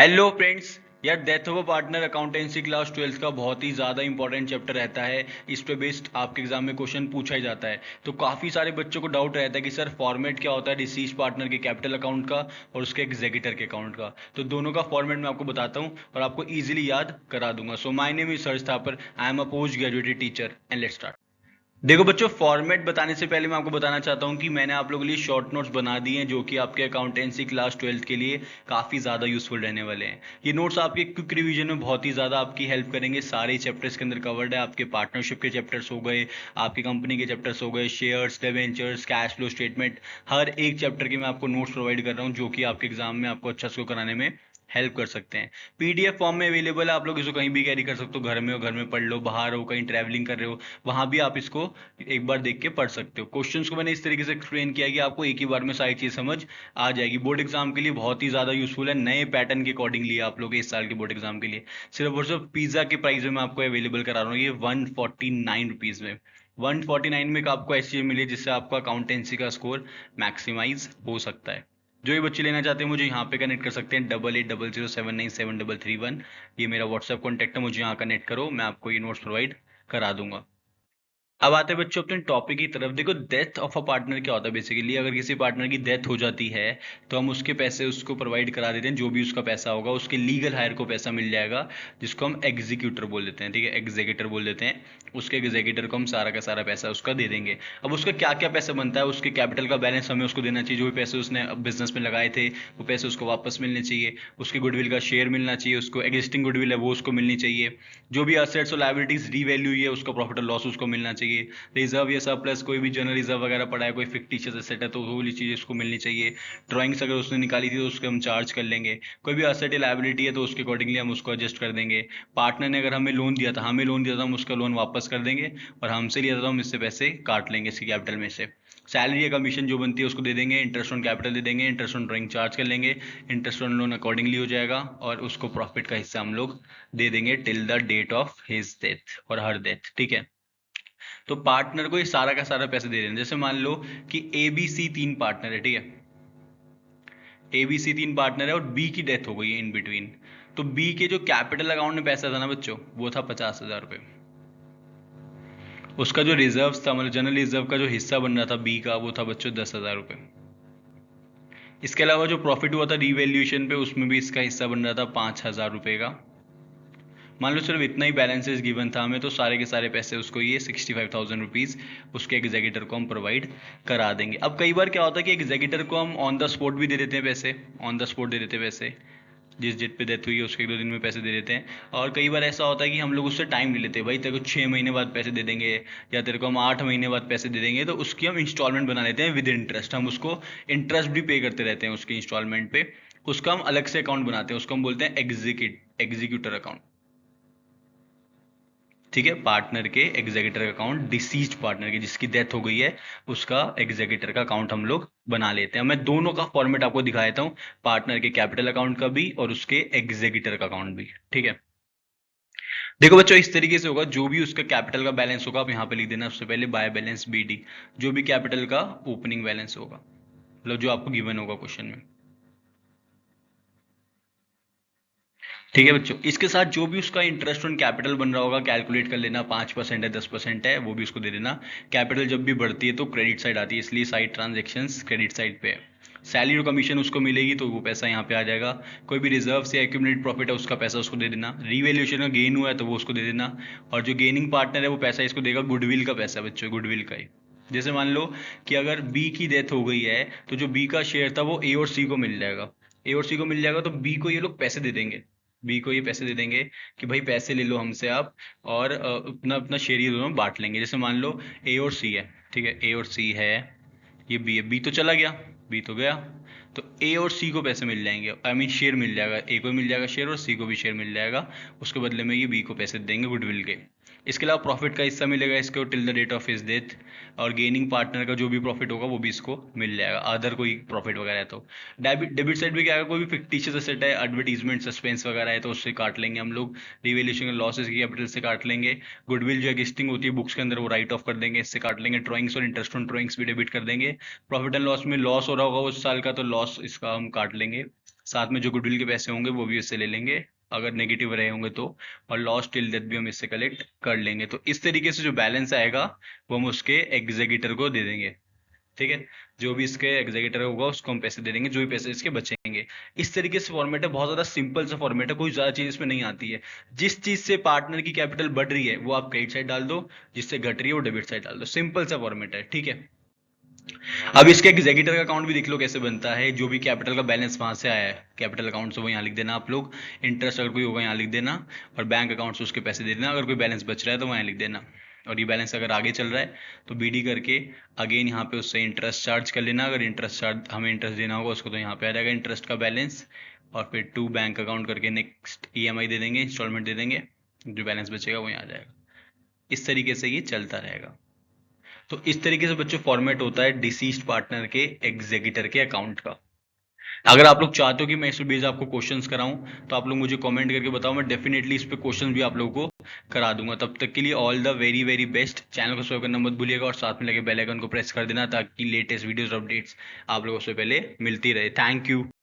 Hello friends. यार, death of a partner accountancy class 12th का बहुत ही ज़्यादा इंपॉर्टेंट चैप्टर रहता है। इस पे बेस्ड आपके एग्जाम में क्वेश्चन पूछा ही जाता है। तो काफ़ी सारे बच्चों को डाउट रहता है कि सर फॉर्मेट क्या होता है डिसीज पार्टनर के कैपिटल अकाउंट का और उसके एग्जीक्यूटर के अकाउंट का। तो दोनों का फॉर्मेट मैं आपको बताता हूँ और आपको ईजिली याद करा दूंगा। So my name is search Thapar, I am a post graduated teacher and let's start. देखो बच्चों, फॉर्मेट बताने से पहले मैं आपको बताना चाहता हूं कि मैंने आप लोगों के लिए शॉर्ट नोट्स बना दिए हैं जो कि आपके अकाउंटेंसी क्लास 12th के लिए काफ़ी ज़्यादा यूजफुल रहने वाले हैं। ये नोट्स आपके क्विक रिवीजन में बहुत ही ज़्यादा आपकी हेल्प करेंगे। सारे चैप्टर्स के अंदर कवर्ड है। आपके पार्टनरशिप के चैप्टर्स हो गए, आपकी कंपनी के चैप्टर्स हो गए, shares, debentures, cash flow statement, हर एक चैप्टर के मैं आपको नोट्स प्रोवाइड कर रहा हूँ जो कि आपके एग्जाम में आपको अच्छा स्कोर कराने में हेल्प कर सकते हैं। पीडीएफ फॉर्म में अवेलेबल है, आप लोग इसको कहीं भी कैरी कर सकते हो। घर में हो, घर में पढ़ लो, बाहर हो, कहीं ट्रैवलिंग कर रहे हो, वहां भी आप इसको एक बार देख के पढ़ सकते हो। क्वेश्चंस को मैंने इस तरीके से एक्सप्लेन किया कि आपको एक ही बार में सारी चीज समझ आ जाएगी। बोर्ड एग्जाम के लिए बहुत ही ज्यादा यूजफुल है। नए पैटर्न के अकॉर्डिंगली आप लोग इस साल के बोर्ड एग्जाम के लिए सिर्फ और सिर्फ पिज्जा के प्राइस में आपको अवेलेबल करा रहा हूँ। ये 149 में 149 में आपको ऐसी चीज मिली जिससे आपका अकाउंटेंसी का स्कोर मैक्सिमाइज हो सकता है। जो ये बच्चे लेना चाहते हैं मुझे यहाँ पे कनेक्ट कर सकते हैं 8800797331। ये मेरा व्हाट्सएप कॉन्टैक्ट है, मुझे यहाँ कनेक्ट करो, मैं आपको ये नोट्स प्रोवाइड करा दूंगा। अब आते हैं बच्चों अपने टॉपिक की तरफ। देखो, डेथ ऑफ अ पार्टनर क्या होता है बेसिकली। अगर किसी पार्टनर की डेथ हो जाती है तो हम उसके पैसे उसको प्रोवाइड करा देते हैं। जो भी उसका पैसा होगा उसके लीगल हायर को पैसा मिल जाएगा, जिसको हम एग्जीक्यूटर बोल देते हैं। ठीक है, एग्जीक्यूटर बोल देते हैं। उसके एग्जीक्यूटर को हम सारा का सारा पैसा उसका दे देंगे। अब उसका क्या क्या पैसा बनता है, उसके कैपिटल का बैलेंस हमें उसको देना चाहिए। जो भी पैसे उसने बिजनेस में लगाए थे वो पैसे उसको वापस मिलने चाहिए। उसकी गुडविल का शेयर मिलना चाहिए, उसको एग्जिस्टिंग गुडविल है वो उसको मिलनी चाहिए। जो भी असेट्स और लायबिलिटीज रीवैल्यू हुई है उसका प्रॉफिट और लॉस उसको मिलना चाहिए। रिजर्व या सरप्लस कोई भी जनरल रिजर्व वगैरह पड़ा है, कोई फिक्टिशियस एसेट है तो वो वाली चीज़ उसको मिलनी चाहिए। ड्राइंग्स अगर उसने निकाली थी तो उसके हम चार्ज कर लेंगे। कोई भी असेट या लायबिलिटी है तो उसके अकॉर्डिंगली हम उसको एडजस्ट कर देंगे। पार्टनर ने अगर हमें लोन दिया था, हम उसका लोन वापस कर देंगे। और हमसे लिया था तो हम इससे पैसे काट लेंगे इसकी कैपिटल में से। सैलरी या कमीशन जो बनती है उसको दे देंगे। इंटरेस्ट ऑन कैपिटल दे देंगे। इंटरेस्ट ऑन ड्राइंग चार्ज कर लेंगे। इंटरेस्ट ऑन लोन अकॉर्डिंगली हो जाएगा और उसको प्रॉफिट का हिस्सा हम लोग दे देंगे till the date of his death और हर डेथ। ठीक है, तो पार्टनर को ये सारा का सारा पैसे दे रहे हैं। जैसे मान लो कि ए बी सी तीन पार्टनर है। ठीक है, ए बी सी तीन पार्टनर है और बी की डेथ हो गई है इन बिटवीन। तो बी के जो कैपिटल अकाउंट में पैसा था ना बच्चों, वो था 50,000 रुपये। उसका जो रिजर्व था, मतलब जनरल रिजर्व का जो हिस्सा बन रहा था बी का, वो था बच्चों 10,000 रुपये। इसके अलावा जो प्रॉफिट हुआ था रिवैल्यूएशन पे, उसमें भी इसका हिस्सा बन रहा था 5,000 रुपये का। मान लो सिर्फ इतना ही बैलेंसेस गिवन था हमें, तो सारे के सारे पैसे उसको ये 65,000 रुपीज़ उसके एग्जीक्यूटर को हम प्रोवाइड करा देंगे। अब कई बार क्या होता है कि एग्जीक्यूटर को हम ऑन द स्पॉट भी दे देते हैं पैसे, ऑन द स्पॉट दे देते हैं पैसे। जिस डेट पे डेथ हुई है उसके 1-2 दिन में पैसे दे देते हैं। और कई बार ऐसा होता है कि हम लोग उससे टाइम ले लेते हैं, भाई तेरे को 6 महीने बाद पैसे दे देंगे या तेरे को हम 8 महीने बाद पैसे दे देंगे। तो उसकी हम इंस्टॉलमेंट बना लेते हैं विद इंटरेस्ट। हम उसको इंटरेस्ट भी पे करते रहते हैं उसकी इंस्टॉलमेंट पे। उसका हम अलग से अकाउंट बनाते हैं, उसको हम बोलते हैं एग्जीक्यूटर अकाउंट। ठीक है, पार्टनर के एग्जीक्यूटर का अकाउंट, डिसीज्ड पार्टनर की जिसकी डेथ हो गई है उसका एग्जीक्यूटर का अकाउंट हम लोग बना लेते हैं। मैं दोनों का फॉर्मेट आपको दिखा देता हूँ, पार्टनर के कैपिटल अकाउंट का भी और उसके एग्जीक्यूटर का अकाउंट भी। ठीक है, देखो बच्चों इस तरीके से होगा। जो भी उसका कैपिटल का बैलेंस होगा आप यहाँ पे लिख देना उससे पहले बाय बैलेंस बी डी। जो भी कैपिटल का ओपनिंग बैलेंस होगा, मतलब जो आपको गिवन होगा क्वेश्चन में। ठीक है बच्चों, इसके साथ जो भी उसका इंटरेस्ट ऑन कैपिटल बन रहा होगा कैलकुलेट कर लेना। 5% है, 10% है, वो भी उसको दे देना। कैपिटल जब भी बढ़ती है तो क्रेडिट साइड आती है, इसलिए साइड ट्रांजेक्शन्स क्रेडिट साइड पे है। सैलरी और कमीशन उसको मिलेगी तो वो पैसा यहाँ पे आ जाएगा। कोई भी रिजर्व से एक्यूमुलेटेड प्रॉफिट है उसका पैसा उसको दे देना। रीवैल्यूएशन का गेन हुआ है तो वो उसको दे देना। और जो गेनिंग पार्टनर है वो पैसा इसको देगा, गुडविल का पैसा बच्चों, गुडविल का ही। जैसे मान लो कि अगर बी की डेथ हो गई है तो जो बी का शेयर था वो ए और सी को मिल जाएगा। ए और सी को मिल जाएगा तो बी को ये लोग पैसे दे देंगे। बी को ये पैसे दे देंगे कि भाई पैसे ले लो हमसे आप, और अपना अपना शेयर ये दोनों बांट लेंगे। जैसे मान लो ए और सी है। ठीक है, ए और सी है, ये बी है, बी तो चला गया, बी तो गया। तो ए और सी को पैसे मिल जाएंगे, आई मीन शेयर मिल जाएगा। ए को मिल जाएगा शेयर और सी को भी शेयर मिल जाएगा। उसके बदले में ये बी को पैसे देंगे गुडविल के। इसके अलावा प्रॉफिट का हिस्सा मिलेगा इसको till the date of his death. और गेनिंग पार्टनर का जो भी प्रॉफिट होगा वो भी इसको मिल जाएगा, अदर कोई प्रॉफिट वगैरह है तो। डेबिट साइड पे क्या है, कोई भी फिक्टिशियस एसेट है, एडवर्टीजमेंट, सस्पेंस वगैरह है तो उससे काट लेंगे हम लोग। रिवेल्यूशन लॉसेस की कैपिटल से काट लेंगे। गुडविल जो एग्जिस्टिंग होती है बुक्स के अंदर वो राइट ऑफ कर देंगे, इससे काट लेंगे। ड्राइंग्स और इंटरेस्ट ऑन ड्राइंग्स भी डेबिट कर देंगे। प्रॉफिट एंड लॉस में लॉस हो रहा होगा उस साल का तो लॉस इसका हम काट लेंगे। साथ में जो गुडविल के पैसे होंगे वो भी इससे ले लेंगे अगर नेगेटिव रहे होंगे तो, और लॉस टिल डेथ भी हम इससे कलेक्ट कर लेंगे। तो इस तरीके से जो बैलेंस आएगा वो हम उसके एग्जीक्यूटर को दे देंगे, ठीक है। जो भी इसके एग्जीक्यूटर होगा उसको हम पैसे दे देंगे, जो भी पैसे इसके बचेंगे। इस तरीके से फॉर्मेट है, बहुत ज्यादा सिंपल सा फॉर्मेट है, कोई ज्यादा चीज इसमें नहीं आती है। जिस चीज से पार्टनर की कैपिटल बढ़ रही है वो आप क्रेडिट साइड डाल दो, जिससे घट रही है वो डेबिट साइड डाल दो, सिंपल सा फॉर्मेट है, ठीक है। अब इसके एग्जीक्यूटर का अकाउंट भी देख लो कैसे बनता है। जो भी कैपिटल का बैलेंस वहां से आया है कैपिटल अकाउंट से वो यहाँ लिख देना आप लोग, इंटरेस्ट अगर कोई होगा यहाँ लिख देना, और बैंक अकाउंट से उसके पैसे दे देना, अगर कोई बैलेंस बच रहा है तो वहाँ लिख देना। और ये बैलेंस अगर आगे चल रहा है तो बीडी करके अगेन यहाँ पे उससे इंटरेस्ट चार्ज कर लेना, अगर इंटरेस्ट चार्ज हमें इंटरेस्ट देना होगा उसको तो यहाँ पे आ जाएगा इंटरेस्ट का बैलेंस, और फिर टू बैंक अकाउंट करके नेक्स्ट ईएमआई दे देंगे, इंस्टॉलमेंट दे देंगे, जो बैलेंस बचेगा वो यहाँ आ जाएगा। इस तरीके से ये चलता रहेगा। तो इस तरीके से बच्चों फॉर्मेट होता है डिसीज्ड पार्टनर के एग्जीक्यूटर के अकाउंट का। अगर आप लोग चाहते हो कि मैं इस पे बेस आपको क्वेश्चंस कराऊं तो आप लोग मुझे कमेंट करके बताओ, मैं डेफिनेटली इस पे क्वेश्चंस भी आप लोगों को करा दूंगा। तब तक के लिए all the very very best. Channel को सब्सक्राइब करना मत भूलिएगा और साथ में लगे बेल आइकन को प्रेस कर देना ताकि लेटेस्ट वीडियोस अपडेट्स आप लोगों से पहले मिलती रहे। Thank you.